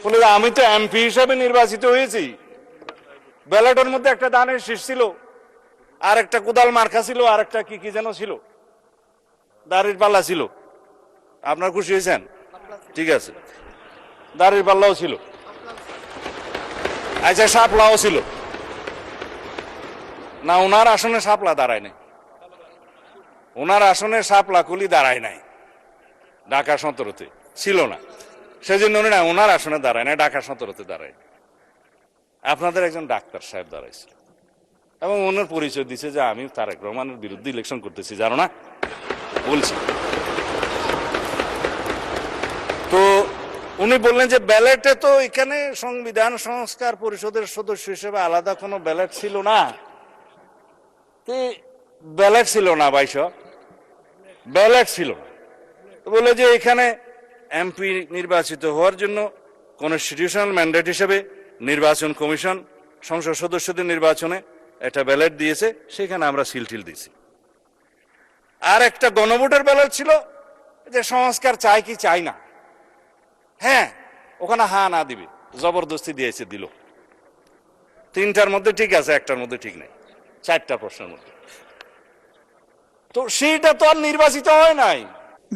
বলে যে আমি তো এমপি হিসাবে নির্বাচিত হয়েছি, ব্যালটের মধ্যে একটা ধানের শীষ ছিল, আর একটা কোদাল মার্কা ছিল, আর একটা কি কি যেন ছিল, দাড়ির পাল্লা ছিল। আপনার খুশি হয়েছেন? ঠিক আছে, দাড়ির পাল্লাও ছিল, আচ্ছা শাপলাও ছিল না? ওনার আসনে শাপলা দাঁড়ায় নাই, ওনার আসনে শাপলা কুলি দাঁড়ায় নাই, ঢাকা 17-তে ছিল না, সেজন্য উনি না ওনার আসনে দাঁড়ায় না, ঢাকা 17-তে দাঁড়ায়। আপনাদের একজন ডাক্তার সাহেব দাঁড়াইছিল এবং ওনার পরিচয় দিছে যে আমি তারেক রহমানের বিরুদ্ধে ইলেকশন করতেছি, জানো না? বলছি তো উনি বললেন যে ব্যালেটে তো এখানে সংবিধান সংস্কার পরিষদের সদস্য হিসেবে আলাদা কোনো ব্যালেট ছিল না। ব্যালেট ছিল না ভাইস, ব্যালেট ছিল না। বলে যে এখানে এমপি নির্বাচিত হওয়ার জন্য কনস্টিটিউশনাল ম্যান্ডেট হিসেবে নির্বাচন কমিশন সংসদ সদস্যদের নির্বাচনে একটা ব্যালেট দিয়েছে, সেখানে আমরা সিলটিল দিয়েছি। আর একটা গণভোটের ব্যালেট ছিল যে সংস্কার চাই কি চাই না, হ্যাঁ ওখানে হা না দিবে, জবরদস্তি দিয়েছে, দিল। তিনটার মধ্যে ঠিক আছে, একটার মধ্যে ঠিক নেই, চারটা প্রশ্নের মধ্যে। তো সেইটা তো আর নির্বাচিত হয় নাই।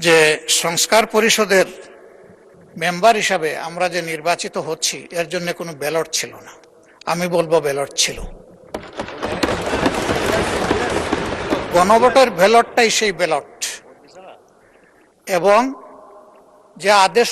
যে সংস্কার পরিষদের মেম্বার হিসাবে আমরা যে নির্বাচিত হচ্ছি, এর জন্য কোনো ব্যালট ছিল না। আমি বলবো ব্যালট ছিল, গণভোটের ব্যালটটাই সেই ব্যালট। এবং যে আদেশ